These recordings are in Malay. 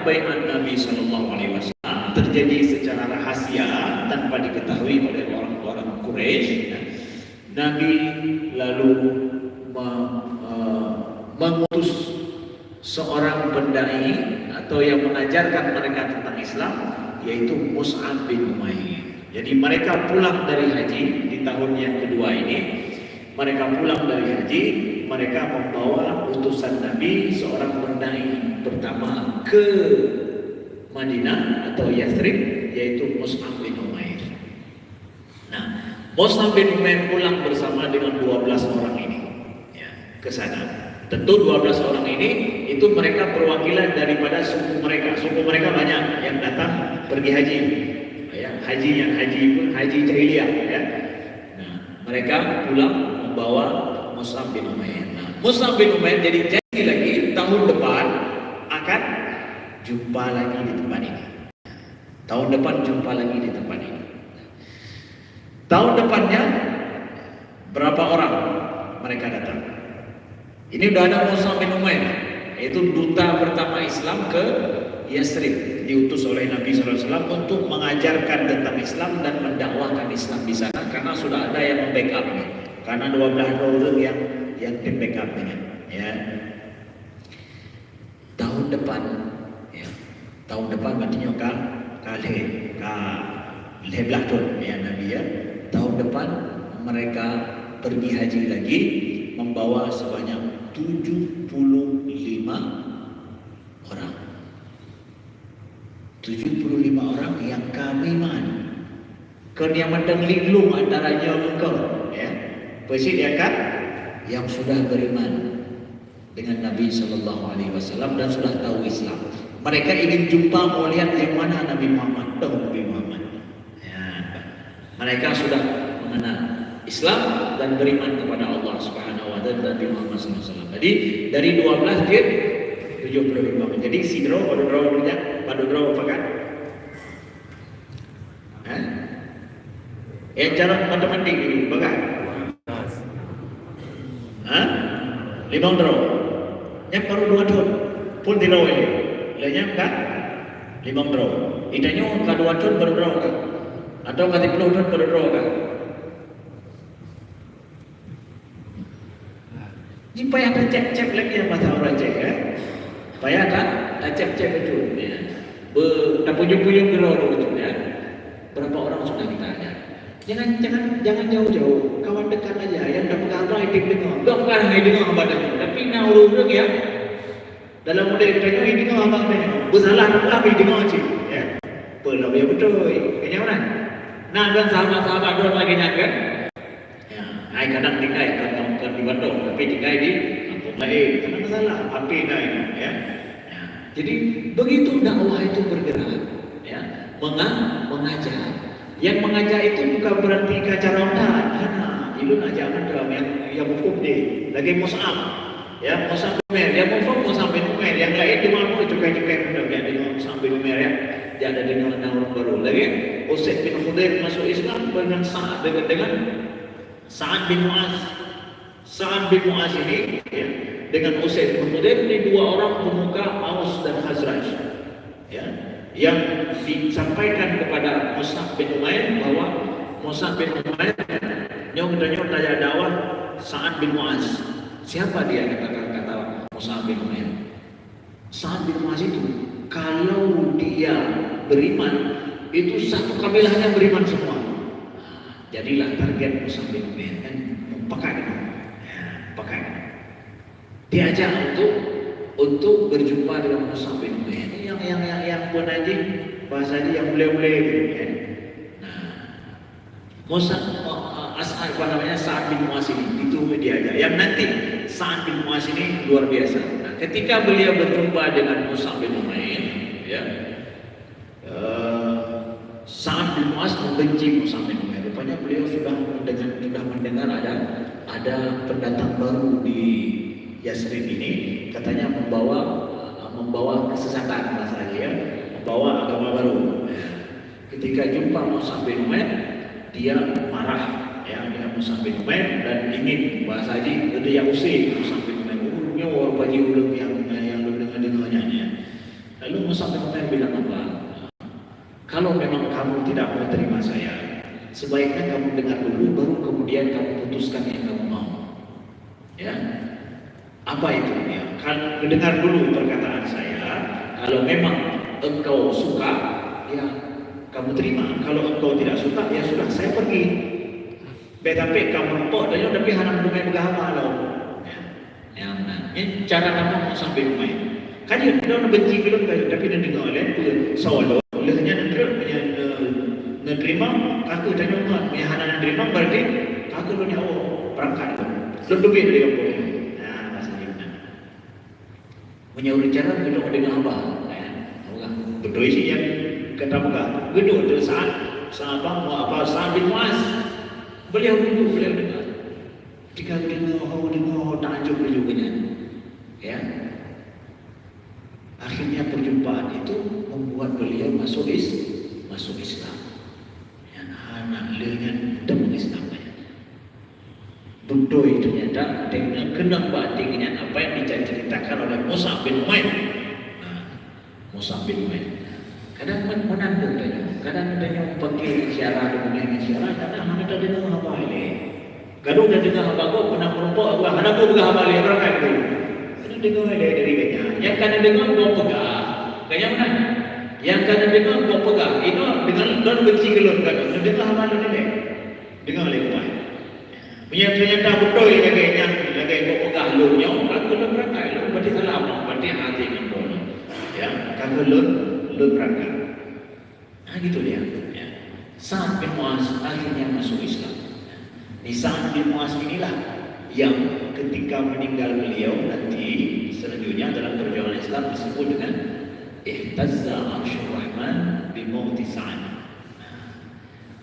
Bai'at Nabi Sallallahu Alaihi Wasallam terjadi secara rahasia tanpa diketahui oleh orang-orang Quraisy. Nabi lalu mengutus seorang pendai atau yang mengajarkan mereka tentang Islam, yaitu Mus'ab bin Umair. Jadi mereka pulang dari haji di tahun yang kedua ini. Mereka pulang dari haji, mereka membawa utusan Nabi, seorang pendai pertama ke Madinah atau Yathrib, yaitu Mus'ab bin Umair. Nah, Mus'ab bin Umair pulang bersama dengan 12 orang ini ya, ke sana. Tentu 12 orang ini itu mereka perwakilan daripada suku mereka. Suku mereka banyak yang datang pergi haji. Ya, haji jahiliyah ya. Nah, mereka pulang membawa Mus'ab bin Umair. Nah, Mus'ab bin Umair jadi janji lagi tahun depan akan jumpa lagi di tempat ini. Tahun depan jumpa lagi di tempat ini. Tahun depannya berapa orang mereka datang? Ini udah ada Mus'ab bin Umair, yaitu duta pertama Islam ke Yathrib, diutus oleh Nabi SAW untuk mengajarkan tentang Islam dan mendakwahkan Islam di sana, karena sudah ada yang membackup-nya. Karena 12 orang yang di-backup-nya. Ya. Tahun depan artinya kali leblah tahun ya Nabi ya. Tahun depan mereka pergi haji lagi membawa sebanyak 75 orang. 75 orang yang kamiman. Kan yang mandang linglung antaranya engkau ya. Pasti dia kan yang sudah beriman dengan Nabi Sallallahu Alaihi Wasallam dan sudah tahu Islam. Mereka ingin jumpa, mau lihat yang mana Nabi Muhammad, tahu Nabi Muhammad. Ya, mereka sudah mengenal Islam dan beriman kepada Allah Subhanahu Wa Taala dan Nabi Muhammad SAW. Jadi dari 12 dia 75. Jadi si draw apa kan? Cara matematik ini, bagai. Limang draw, yang baru 2 tahun pun di draw ini, lainnya kan 5 draw. Idanya ke 2 tahun baru draw kan, atau ke 10 tahun baru draw kan. Jika ada cek lagi yang mata orang cek ya, supaya ada cek betul ya. Tak punya draw betul ya. Berapa orang sudah ditanya? Jangan jauh-jauh, kawan dekat aja yang dapat kabar itu dengar. Enggak bukan hanya dengar badannya, tapi naurung ya. Dalam model kita ini dengar abangnya. Bersalah tapi dengar cik. Ya. Perlu ya betul. Kayaknya mana? Nah, dan sahabat-sahabat dua lagi kan. Ya, ai kadang tinggal kan di Bandung, tapi tinggal di kampung lain. Karena masalah api ini ya. Ya. Jadi begitu dakwah itu bergerak ya, mengajar. Yang mengajar itu bukan berarti kacara ondan, itu ajaran dalam yang hukum deh. Lagi Mus'ab, ya Mus'ab bin Umair, yang Mus'ab bin Umair, yang lain di mana cukai-cukai muda ya dengan Mus'ab bin Umair ya. Dia ada dengan orang baru. Lagi Usaid bin Khudair masuk Islam dengan Sa'ad bin Mu'az. Sa'ad bin Mu'az ini ya, dengan Usaid bin Khudair ini 2 orang pemuka Aus dan Khazraj. Ya. Yang disampaikan kepada Mus'ab bin Umair bahwa Mus'ab bin Umair yang tanya dakwah Sa'ad bin Mu'az. Siapa dia kata Mus'ab bin Umair? Sa'ad bin Mu'az itu kalau dia beriman itu satu kabilahnya beriman semua. Jadilah target Mus'ab bin Umair kan pakai diajak untuk berjumpa dengan Mus'ab bin Umair. Yang pun aja bahasa dia yang boleh gitu ya. Nah, Sa'ad bin Mu'az ini itu dia aja. Yang nanti Sa'ad bin Mu'az ini luar biasa. Nah, ketika beliau berjumpa dengan Mus'ab bin Umair, ya, Sa'ad bin Mu'az membenci Mus'ab bin Umair. Rupanya beliau sudah mendengar ada pendatang baru di Yathrib ini, katanya membawa kesesatan bahasanya ya, membawa agama baru. Ketika jumpa Mus'ab bin Umair, dia marah ya dengan Mus'ab bin Umair dan ingin bahasa haji dia usir Mus'ab bin Umair. Orang baju ulung yang dengarnya ya. Lalu Mus'ab bin Umair bilang apa? Kalau memang kamu tidak mau terima saya, sebaiknya kamu dengar dulu, baru kemudian kamu putuskan yang kamu mau. Ya, apa itu? Ya, kan dengar dulu perkataan saya. Kalau memang engkau suka, ya kamu terima. Kalau engkau tidak suka, ya sudah, saya pergi. Tapi kamu tok dan tapi hanam dumai bergahama lo. Ya, nah, ini cara nama Mus'ab bin Umair. Kan dia dah benci belum tapi dia dengar oleh sawalo, lehnya nerima, kaku tanya mat, punya hanan nerima berarti kaku lu nyawa perangkat tu. Lu duit dia apa? Nah, maksudnya. Punya cara gedung dengan apa? Orang betul sih yang kata muka. Gedung tu saat apa saat bin Muaz. Beliau dengar. Jika dengar tajuk juga. Ya. Akhirnya perjumpaan itu membuat beliau masuk Islam. Yang anak dengan demi Islam. Bedoi ternyata dengan kena batin dengan apa yang diceritakan oleh Mus'ab bin Umair. Mus'ab bin Umair. Kadang menandung tanya, kadang tanya pakai isyarat dengan isyarat, kadang hanya tak dengar apa ini. Kadang dah dengar apa kau pernah merumpok, hanya kau pegang apa ini orang kaya tu. Kadang dengar dari kanya, yang kadang dengar kau pegang, kanya mana? Yang kadang dengar kau pegang, itu dengan don benci gelon kadang, dengar apa ini? Dengar oleh kau. Ternyata betul kayaknya kau pegang lunya, aku lu berangkat, lu berarti salah, berarti hati kau. Ya, kalau lu berangkat. Nah gitu dia. Ya. Sa'ad bin Mu'az akhirnya masuk Islam. Sa'ad bin Mu'az inilah yang ketika meninggal beliau nanti selanjutnya dalam perjuangan Islam disebut dengan ihtazza arsyur rahman bimauti Sa'ad.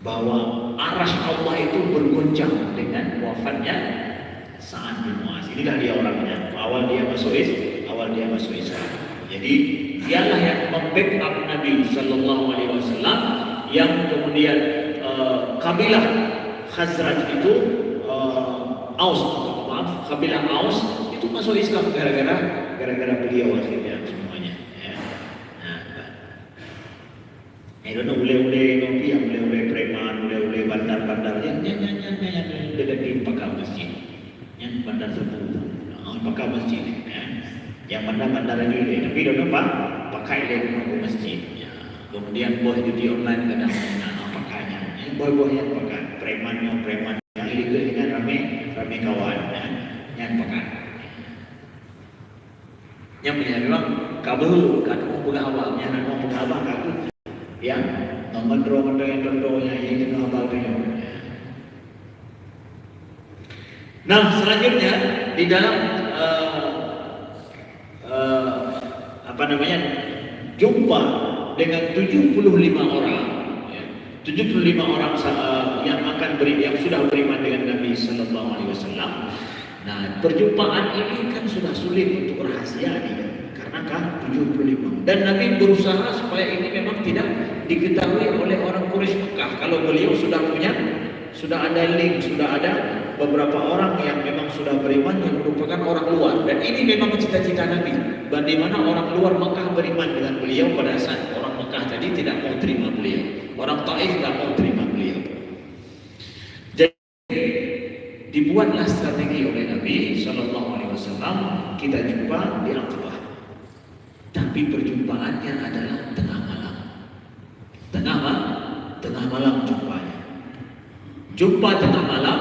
Bahwa arasy Allah itu bergoncang dengan wafatnya Sa'ad bin Mu'az. Inilah dia orangnya. Awal dia masuk Islam. Jadi dialah yang membackup Nabi Sallallahu Alaihi Wasallam yang kemudian kabilah Khazraj itu kabilah Aus itu masuk Islam gara-gara beliau akhirnya semuanya. Ya. Nah, ule-ule ngopi, ule-ule preman, ule-ule bandar-bandar yang dekat di pakar masjid, yang bandar sepuh, pakar masjid. Ya. Yang bandar-bandar ini, tapi dia apa? Pakai lagi ke masjid. Ya. Kemudian bos judi online kadang pakainya. Boy yang pakai, preman yang illegal dengan rame kawan, yang pakai. Yang punya memang kabel, kan mau bergawa, yang nak mau bergawa kabel, yang mengontrol yang contohnya yang kena abal tu. Nah selanjutnya di dalam jumpa dengan 75 orang, ya, 75 orang yang sudah beriman dengan Nabi Sallallahu Alaihi Wasallam. Nah, perjumpaan ini kan sudah sulit untuk rahasia karena kan 75 dan Nabi berusaha supaya ini memang tidak diketahui oleh orang Quraisy Mekah. Kalau beliau sudah ada link, sudah ada beberapa orang yang memang sudah beriman yang merupakan orang luar, dan ini memang cita-cita Nabi. Bagaimana orang luar Mekah beriman dengan beliau pada saat orang Mekah tadi tidak mau terima beliau, orang Taif tidak mau terima beliau. Jadi dibuatlah strategi oleh Nabi Sallallahu Alaihi Wasallam. Kita jumpa di Aqabah, tapi perjumpaannya adalah tengah malam. Tengah malam jumpa tengah malam.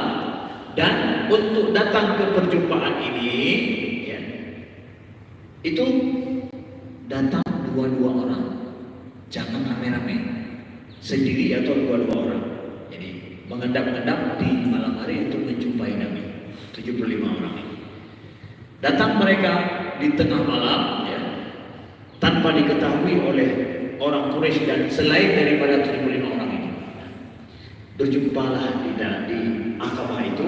Dan untuk datang ke perjumpaan ini, ya, itu datang dua-dua orang, jangan rame-rame, sendiri atau dua-dua orang. Jadi mengendap-endap di malam hari untuk menjumpai Nabi. 75 orang ini. Datang mereka di tengah malam, ya, tanpa diketahui oleh orang Quraisy dan selain daripada 75 orang ini. Berjumpalah di Aqabah itu,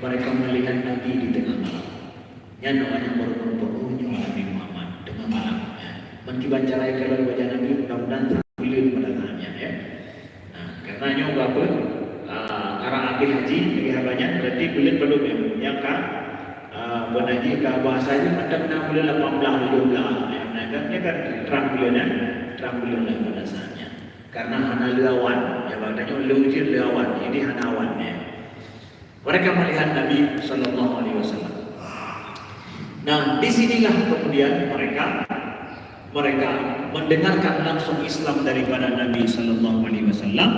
mereka melihat Nabi di tengah malam. Yang namanya baru-baru Nabi Muhammad tengah malam. Mencoba cara kalau wajah Nabi mudah-mudahan terpilih pada tangannya. Ya. Nah, karena nyoba pun karena ambil haji bagi banyak berarti belum yang Benaji ke bahasanya macam boleh 18 17 ya kan terang bulan pada saatnya karena hana lawan ya maknanya lujur lawan ini hanawan ya. Mereka melihat Nabi sallallahu alaihi wasallam. Nah, disinilah kemudian mereka mendengarkan langsung Islam daripada Nabi sallallahu alaihi wasallam.